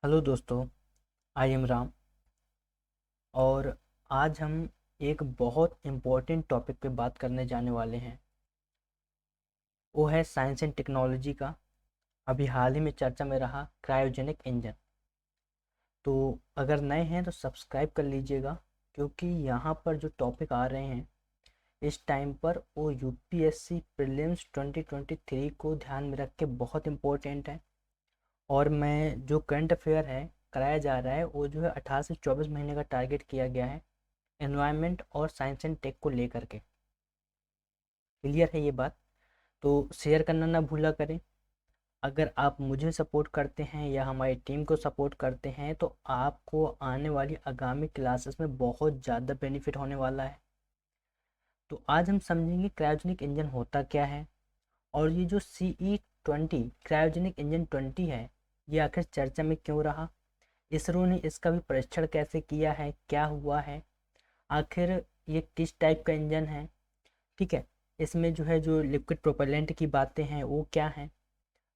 Hello दोस्तों, I am Ram. और आज हम एक बहुत इम्पोर्टेंट टॉपिक पे बात करने जाने वाले हैं। वो है साइंस एंड टेक्नोलॉजी का अभी हाल ही में चर्चा में रहा क्रायोजेनिक इंजन। तो अगर नए हैं तो सब्सक्राइब कर लीजिएगा, क्योंकि यहाँ पर जो टॉपिक आ रहे हैं इस टाइम पर वो यूपीएससी प्रीलिम्स 2023 को ध्यान में रख के बहुत इम्पोर्टेंट है। और मैं जो करंट अफेयर है कराया जा रहा है वो जो है 18 से 24 महीने का टारगेट किया गया है एनवायरनमेंट और साइंस एंड टेक को लेकर के। क्लियर है ये बात? तो शेयर करना ना भूला करें। अगर आप मुझे सपोर्ट करते हैं या हमारी टीम को सपोर्ट करते हैं तो आपको आने वाली आगामी क्लासेस में बहुत ज़्यादा बेनिफिट होने वाला है। तो आज हम समझेंगे क्रायोजेनिक इंजन होता क्या है, और ये जो CE-20 क्रायोजेनिक इंजन 20 है ये आखिर चर्चा में क्यों रहा, इसरो ने इसका भी परीक्षण कैसे किया है, क्या हुआ है, आखिर ये किस टाइप का इंजन है। ठीक है, इसमें जो है जो लिक्विड प्रोपेलेंट की बातें हैं वो क्या हैं।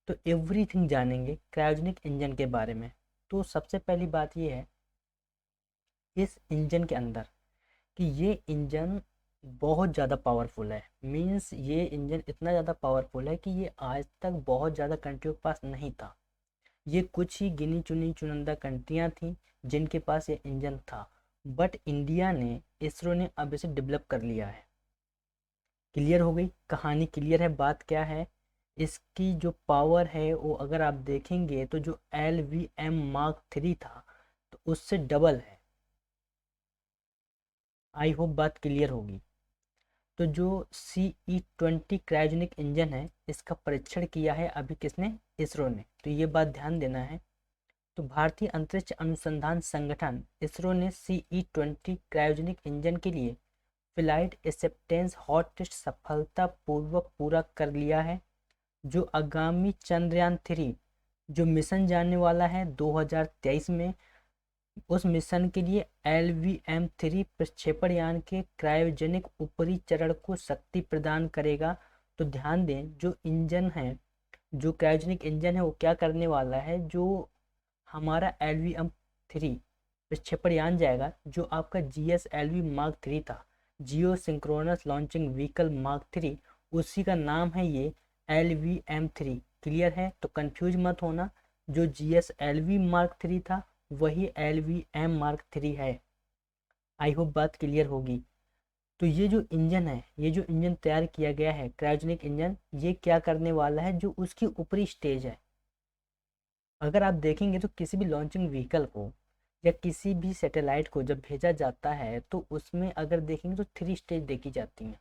तो एवरीथिंग जानेंगे क्रायोजेनिक इंजन के बारे में। तो सबसे पहली बात ये है इस इंजन के अंदर कि ये इंजन बहुत ज़्यादा पावरफुल है। मींस ये इंजन इतना ज़्यादा पावरफुल है कि ये आज तक बहुत ज़्यादा कंट्रियों के पास नहीं था। ये कुछ ही गिनी चुनी चुनिंदा कंट्रियाँ थीं जिनके पास ये इंजन था। बट इंडिया ने, इसरो ने अब इसे डेवलप कर लिया है। क्लियर हो गई कहानी? क्लियर है बात क्या है? इसकी जो पावर है वो अगर आप देखेंगे तो जो LVM Mark 3 था तो उससे डबल है। आई होप बात क्लियर होगी। तो जो CE-20 क्रायोजेनिक इंजन है इसका परीक्षण किया है अभी किसने? इसरो ने। तो ये बात ध्यान देना है। तो भारतीय अंतरिक्ष अनुसंधान संगठन इसरो ने CE-20 क्रायोजेनिक इंजन के लिए फ्लाइट एक्सेप्टेंस हॉट टेस्ट सफलतापूर्वक पूरा कर लिया है। जो आगामी चंद्रयान 3 जो मिशन जाने वाला है 2023 में, उस मिशन के लिए LVM-3 प्रक्षेपण यान के क्रायोजेनिक ऊपरी चरण को शक्ति प्रदान करेगा। तो ध्यान दें जो इंजन है, जो क्रायोजेनिक इंजन है वो क्या करने वाला है। जो हमारा LVM-3 प्रक्षेपण यान जाएगा, जो आपका GSLV Mark 3 था, जियो सिंक्रोनस लॉन्चिंग व्हीकल Mark 3, उसी का नाम है ये LVM-3। क्लियर है? तो कंफ्यूज मत होना, जो GSLV Mark 3 था वही LVM Mark 3 है। आई होप बात क्लियर होगी। तो ये जो इंजन है, ये जो इंजन तैयार किया गया है क्रायोजेनिक इंजन, ये क्या करने वाला है, जो उसकी ऊपरी स्टेज है। अगर आप देखेंगे तो किसी भी लॉन्चिंग व्हीकल को या किसी भी सैटेलाइट को जब भेजा जाता है तो उसमें अगर देखेंगे तो 3 स्टेज देखी जाती हैं।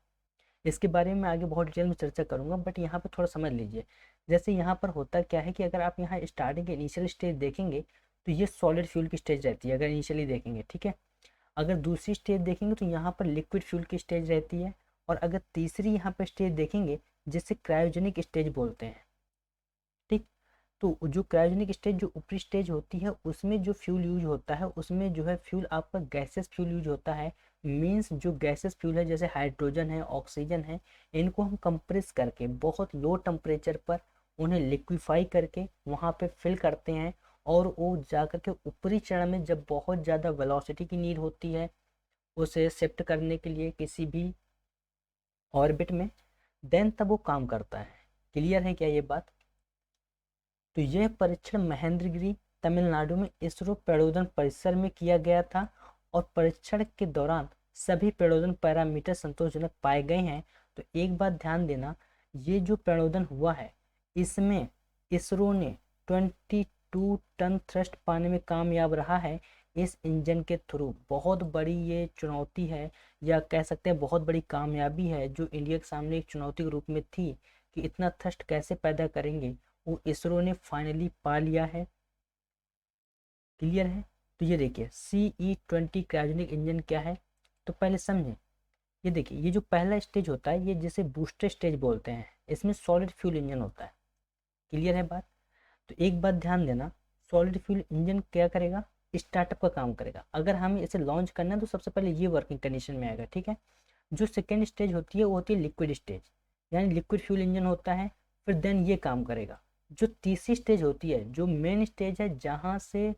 इसके बारे में मैं आगे बहुत डिटेल में चर्चा करूंगा, बट यहाँ पर थोड़ा समझ लीजिए। जैसे यहाँ पर होता क्या है कि अगर आप यहाँ स्टार्टिंग के इनिशियल स्टेज देखेंगे तो ये सॉलिड फ्यूल की स्टेज रहती है, अगर इनिशियली देखेंगे। ठीक है, अगर दूसरी स्टेज देखेंगे तो यहाँ पर लिक्विड फ्यूल की स्टेज रहती है। और अगर तीसरी यहाँ पर स्टेज देखेंगे जिसे क्रायोजेनिक स्टेज बोलते हैं। ठीक, तो जो क्रायोजेनिक स्टेज जो ऊपरी स्टेज होती है उसमें जो फ्यूल यूज होता है, उसमें जो है फ्यूल आपका गैसेस फ्यूल यूज होता है। मीन्स जो गैसेस फ्यूल है जैसे हाइड्रोजन है, ऑक्सीजन है, इनको हम कंप्रेस करके बहुत लो टेम्परेचर पर उन्हें लिक्विफाई करके वहाँ पे फिल करते हैं। और वो जा करके ऊपरी चरण में जब बहुत ज़्यादा वेलोसिटी की नीड होती है उसे शिफ्ट करने के लिए किसी भी ऑर्बिट में, देन तब वो काम करता है। क्लियर है क्या ये बात? तो यह परीक्षण महेंद्रगिरी तमिलनाडु में इसरो पेड़ोदन परिसर में किया गया था। और परीक्षण के दौरान सभी पेड़ोदन पैरामीटर संतोषजनक पाए गए हैं। तो एक बात ध्यान देना, ये जो पेड़ोदन हुआ है इसमें इसरो ने 22 टन थ्रस्ट पाने में कामयाब रहा है। इस इंजन के थ्रू बहुत बड़ी ये चुनौती है, या कह सकते हैं बहुत बड़ी कामयाबी है, जो इंडिया के सामने एक चुनौती के रूप में थी कि इतना थ्रस्ट कैसे पैदा करेंगे, वो इसरो ने फाइनली पा लिया है। क्लियर है? तो ये देखिए CE-20 क्रायोजेनिक इंजन क्या है, तो पहले समझें। ये देखिए, ये जो पहला स्टेज होता है ये जिसे बूस्टर स्टेज बोलते हैं, इसमें सॉलिड फ्यूल इंजन होता है। क्लियर है बात? तो एक बात ध्यान देना, सॉलिड फ्यूल इंजन क्या करेगा? स्टार्टअप का काम करेगा। अगर हमें इसे लॉन्च करना है तो सबसे पहले ये वर्किंग कंडीशन में आएगा। ठीक है, जो सेकेंड स्टेज होती है वो होती है लिक्विड स्टेज, यानी लिक्विड फ्यूल इंजन होता है, फिर देन ये काम करेगा। जो तीसरी स्टेज होती है, जो मेन स्टेज है, जहाँ से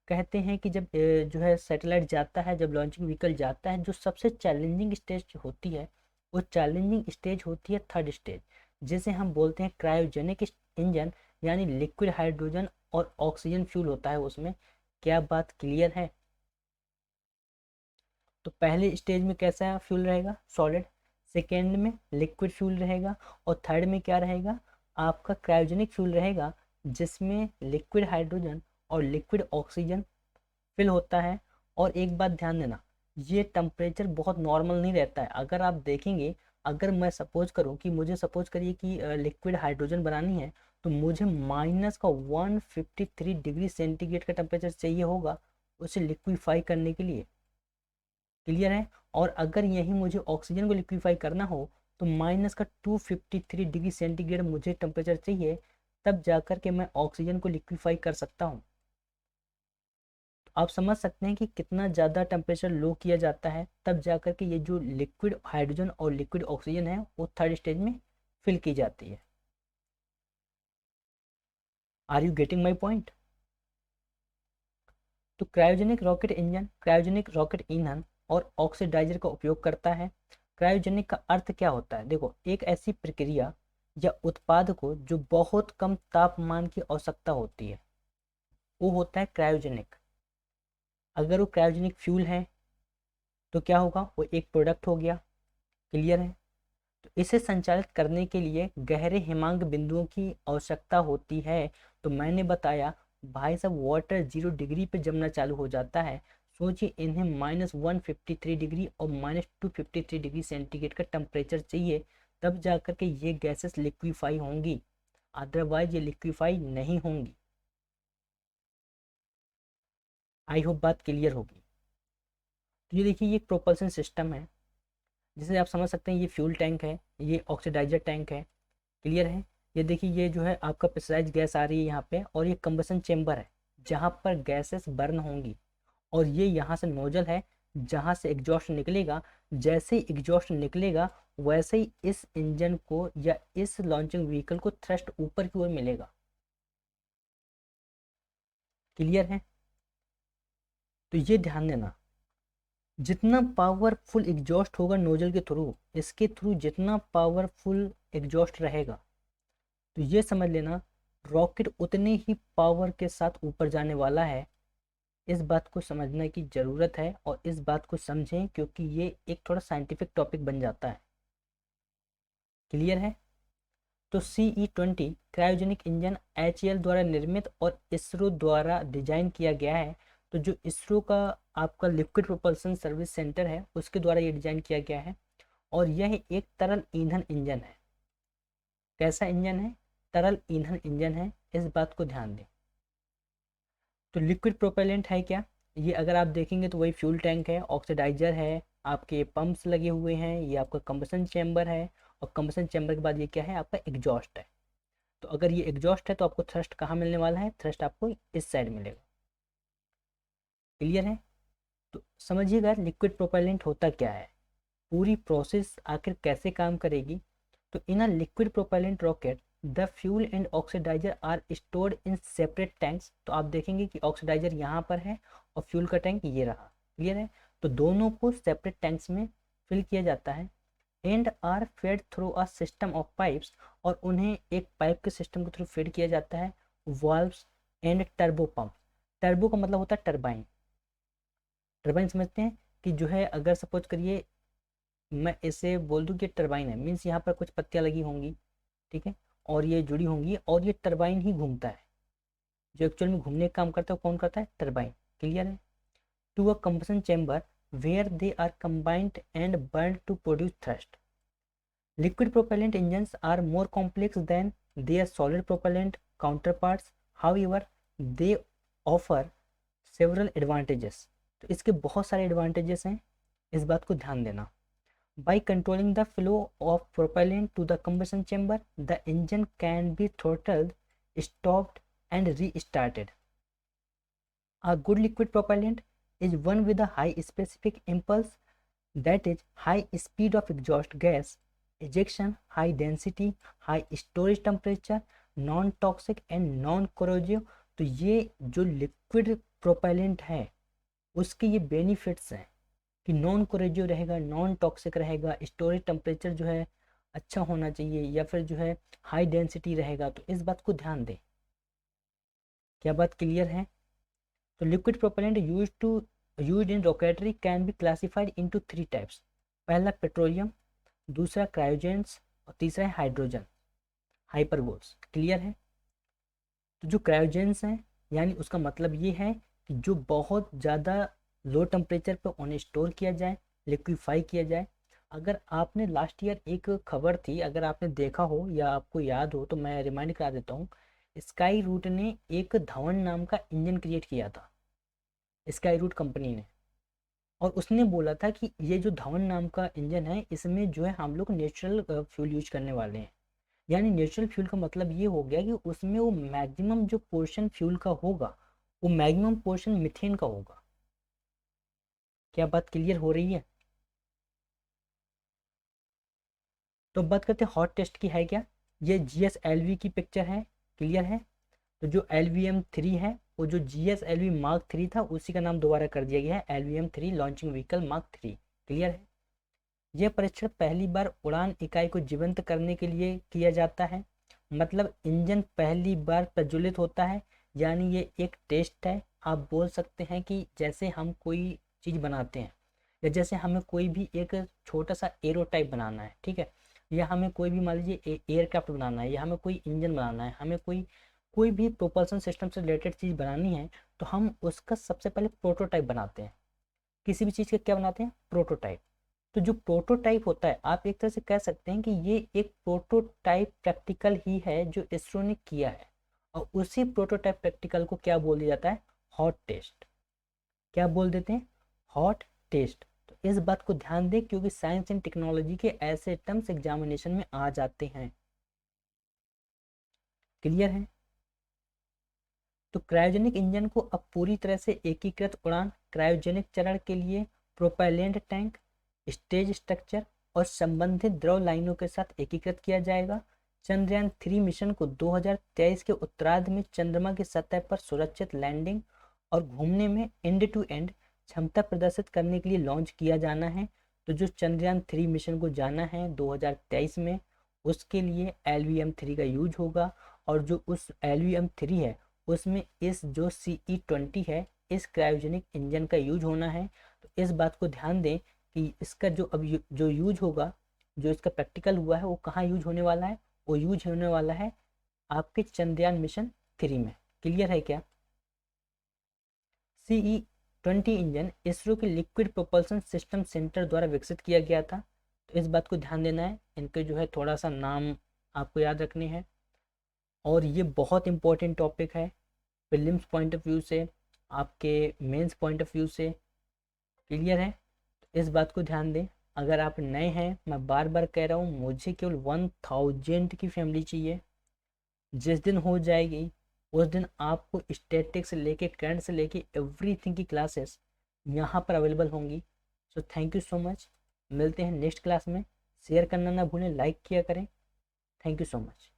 कहते हैं कि जब जो है सैटेलाइट जाता है, जब लॉन्चिंग व्हीकल जाता है, जो सबसे चैलेंजिंग स्टेज होती है, वो चैलेंजिंग स्टेज होती है थर्ड स्टेज, जिसे हम बोलते हैं क्रायोजेनिक इंजन, यानी लिक्विड हाइड्रोजन और ऑक्सीजन फ्यूल होता है उसमें। क्या बात क्लियर है? तो पहले स्टेज में कैसा फ्यूल रहेगा? सॉलिड। सेकेंड में लिक्विड फ्यूल रहेगा, और थर्ड में क्या रहेगा? आपका क्रायोजेनिक फ्यूल रहेगा, जिसमें लिक्विड हाइड्रोजन और लिक्विड ऑक्सीजन फिल होता है। और एक बात ध्यान देना, ये टेम्परेचर बहुत नॉर्मल नहीं रहता है। अगर आप देखेंगे, अगर मैं सपोज करूं कि मुझे सपोज करिए कि लिक्विड हाइड्रोजन बनानी है, तो मुझे माइनस का 153 डिग्री सेंटीग्रेड का टेम्परेचर चाहिए होगा उसे लिक्विफाई करने के लिए। क्लियर है? और अगर यही मुझे ऑक्सीजन को लिक्विफाई करना हो, तो माइनस का 253 डिग्री सेंटीग्रेड मुझे टेम्परेचर चाहिए, तब जाकर के मैं ऑक्सीजन को लिक्विफाई कर सकता हूँ। आप समझ सकते हैं कि कितना ज़्यादा टेम्परेचर लो किया जाता है, तब जाकर के ये जो लिक्विड हाइड्रोजन और लिक्विड ऑक्सीजन है वो थर्ड स्टेज में फिल की जाती है। Are you getting my point? तो क्रायोजेनिक रॉकेट ईंधन और ऑक्सीडाइजर का उपयोग करता है। क्रायोजेनिक का अर्थ क्या होता है? देखो, एक ऐसी प्रक्रिया या उत्पाद को जो बहुत कम तापमान की आवश्यकता होती है, वो होता है क्रायोजेनिक। अगर वो क्रायोजेनिक फ्यूल है तो क्या होगा? वो एक प्रोडक्ट हो गया। क्लियर है? तो इसे संचालित करने के लिए गहरे हिमांक बिंदुओं की आवश्यकता होती है। तो मैंने बताया भाई साहब, वाटर 0 डिग्री पे जमना चालू हो जाता है। सोचिए, इन्हें -153 डिग्री और -253 डिग्री सेंटीग्रेड का टेम्परेचर चाहिए, तब जाकर के ये गैसेस लिक्विफाई होंगी, अदरवाइज ये लिक्विफाई नहीं होंगी। आई होप बात क्लियर होगी। तो ये देखिए, ये एक प्रोपल्सन सिस्टम है, जिसे आप समझ सकते हैं ये फ्यूल टैंक है, ये ऑक्सीडाइजर टैंक है। क्लियर है? ये देखिए, ये जो है आपका प्रेशराइज गैस आ रही है यहाँ पे, और ये कंबसन चेम्बर है जहाँ पर गैसेस बर्न होंगी, और ये यहाँ से नोजल है जहाँ से एग्जॉस्ट निकलेगा। जैसे ही एग्जॉस्ट निकलेगा, वैसे ही इस इंजन को या इस लॉन्चिंग व्हीकल को थ्रस्ट ऊपर की ओर मिलेगा। क्लियर है? तो ये ध्यान देना, जितना पावरफुल एग्जॉस्ट होगा नोजल के थ्रू, इसके थ्रू जितना पावरफुल एग्जॉस्ट रहेगा, तो ये समझ लेना रॉकेट उतने ही पावर के साथ ऊपर जाने वाला है। इस बात को समझने की ज़रूरत है, और इस बात को समझें, क्योंकि ये एक थोड़ा साइंटिफिक टॉपिक बन जाता है। क्लियर है? तो CE-20 क्रायोजेनिक इंजन HAL द्वारा निर्मित और इसरो द्वारा डिजाइन किया गया है। तो जो इसरो का आपका लिक्विड प्रोपल्सन सर्विस सेंटर है, उसके द्वारा ये डिजाइन किया गया है, और यह एक तरल ईंधन इंजन है। कैसा इंजन है? तरल ईंधन इंजन है। इस बात को ध्यान दें। तो लिक्विड प्रोपेलेंट है क्या? ये अगर आप देखेंगे तो वही फ्यूल टैंक है, ऑक्सीडाइजर है, आपके पंप्स लगे हुए हैं, ये आपका कंबसन चैम्बर है, और कंबसन चैम्बर के बाद ये क्या है? आपका एग्जॉस्ट है। तो अगर ये एग्जॉस्ट है तो आपको थ्रस्ट कहाँ मिलने वाला है? थ्रस्ट आपको इस साइड मिलेगा। क्लियर है? तो समझिएगा लिक्विड प्रोपेलेंट होता क्या है, पूरी प्रोसेस आखिर कैसे काम करेगी। तो in a liquid propellant rocket the fuel and oxidiser are stored in separate tanks. तो आप देखेंगे कि ऑक्सीडाइजर यहाँ पर है और फ्यूल का टैंक ये रहा। क्लियर है? तो दोनों को सेपरेट टैंक्स में फिल किया जाता है, and are fed through a system of pipes, और उन्हें एक पाइप के सिस्टम के थ्रू फेड किया जाता है, valves and turbo pump. Turbo का मतलब होता है टरबाइन। टरबाइन समझते हैं कि जो है, अगर सपोज करिए मैं इसे बोल दूं कि टरबाइन है, मीन्स यहाँ पर कुछ पत्तियाँ लगी होंगी, ठीक है, और ये जुड़ी होंगी, और ये टरबाइन ही घूमता है। जो एक्चुअल में घूमने का काम करता है, कौन करता है? टरबाइन। क्लियर है? To a combustion chamber where they are combined and burn to produce thrust. Liquid propellant engines are more complex than their solid propellant counterparts. However, they offer several advantages. तो इसके बहुत सारे advantages हैं, इस बात को ध्यान देना। By controlling the flow of propellant to the combustion chamber, the engine can be throttled, stopped, and restarted. A good liquid propellant is one with a high specific impulse, that is high speed of exhaust gas, ejection, high density, high storage temperature, non toxic and non corrosive. तो ये जो liquid propellant है उसके ये benefits हैं कि non corrosive रहेगा, non toxic रहेगा, स्टोरेज टेम्परेचर जो है अच्छा होना चाहिए, या फिर जो है हाई डेंसिटी रहेगा। तो इस बात को ध्यान दें। क्या बात क्लियर है? तो liquid propellant used in rocketry can be classified into 3 types. पहला पेट्रोलियम, दूसरा क्रायोजेंस और तीसरा है हाइड्रोजन हाइपरबोल्स। क्लियर है? तो जो क्रायोजेंस हैं यानी उसका मतलब ये है कि जो बहुत ज़्यादा लो टेम्परेचर पर उन्हें स्टोर किया जाए, लिक्विफाई किया जाए। अगर आपने लास्ट ईयर एक खबर थी, अगर आपने देखा हो या आपको याद हो तो मैं रिमाइंड करा देता हूँ। स्काई रूट ने एक धवन नाम का इंजन क्रिएट किया था, स्काई रूट कंपनी ने। और उसने बोला था कि ये जो धवन नाम का इंजन है इसमें जो है हम लोग नेचुरल फ्यूल यूज करने वाले हैं। यानी नेचुरल फ्यूल का मतलब ये हो गया कि उसमें वो मैक्सिमम जो पोर्शन फ्यूल का होगा वो मैक्सिमम पोर्शन मिथेन का होगा। क्या बात क्लियर हो रही है? तो बात करते हैं हॉट टेस्ट की है क्या। ये GSLV की पिक्चर है। क्लियर है? तो जो LVM-3 है वो जो GSLV मार्क 3 था उसी का नाम दोबारा कर दिया गया है LVM-3 launching vehicle mark 3। Clear है? यह परीक्षण पहली बार उड़ान इकाई को जीवंत करने के लिए किया जाता है। मतलब इंजन पहली बार प्रज्वलित होता है, यानी ये एक टेस्ट है। आप बोल सकते हैं कि जैसे हम कोई चीज़ बनाते हैं, या जैसे हमें कोई भी एक छोटा सा एरो टाइप बनाना है, ठीक है, या हमें कोई भी मान लीजिए एयरक्राफ्ट बनाना है, या हमें कोई इंजन बनाना है, हमें कोई कोई भी प्रोपल्सन सिस्टम से रिलेटेड चीज़ बनानी है, तो हम उसका सबसे पहले प्रोटोटाइप बनाते हैं। किसी भी चीज़ का क्या बनाते हैं? प्रोटोटाइप। तो जो प्रोटोटाइप होता है आप एक तरह से कह सकते हैं कि ये एक प्रोटोटाइप प्रैक्टिकल ही है जो इसरो ने किया है, और उसी प्रोटोटाइप प्रैक्टिकल को क्या बोल दिया जाता है? Hot test. क्या बोल देते हैं? Hot test. तो इस बात को ध्यान दें क्योंकि साइंस एंड टेक्नोलॉजी के ऐसे टर्म्स एग्जामिनेशन में आ जाते हैं। क्लियर है? तो क्रायोजेनिक इंजन को अब पूरी तरह से एकीकृत उड़ान, क्रायोजेनिक चरण के लिए प्रोपेलेंट टैंक, स्टेज स्ट्रक्चर और संबंधित द्रव लाइनों के साथ एकीकृत किया जाएगा। चंद्रयान 3 मिशन को 2023 के उत्तरार्ध में चंद्रमा की सतह पर सुरक्षित लैंडिंग और घूमने में एंड टू एंड क्षमता प्रदर्शित करने के लिए लॉन्च किया जाना है। तो जो चंद्रयान 3 मिशन को जाना है 2023 में, उसके लिए LVM-3 का यूज होगा। और जो उस LVM-3 है उसमें इस जो CE-20 है इस क्रायोजेनिक इंजन का यूज होना है। तो इस बात को ध्यान दें कि इसका जो अब जो यूज होगा, जो इसका प्रैक्टिकल हुआ है वो कहाँ यूज होने वाला है? वो यूज होने वाला है आपके चंद्रयान मिशन 3 में। क्लियर है क्या? CE-20 इंजन इसरो के लिक्विड प्रोपल्सन सिस्टम सेंटर द्वारा विकसित किया गया था। तो इस बात को ध्यान देना है, इनके जो है थोड़ा सा नाम आपको याद रखने हैं। और ये बहुत इंपॉर्टेंट टॉपिक है प्रीलिम्स पॉइंट ऑफ व्यू से, आपके मेंस पॉइंट ऑफ व्यू से। क्लियर है? तो इस बात को ध्यान दें। अगर आप नए हैं, मैं बार बार कह रहा हूँ, मुझे केवल 1000 की फैमिली चाहिए। जिस दिन हो जाएगी उस दिन आपको स्टैटिक से लेके करंट से लेके एवरीथिंग की क्लासेस यहाँ पर अवेलेबल होंगी। So thank you so much. मिलते हैं नेक्स्ट क्लास में। शेयर करना ना भूलें, लाइक किया करें। Thank you so much.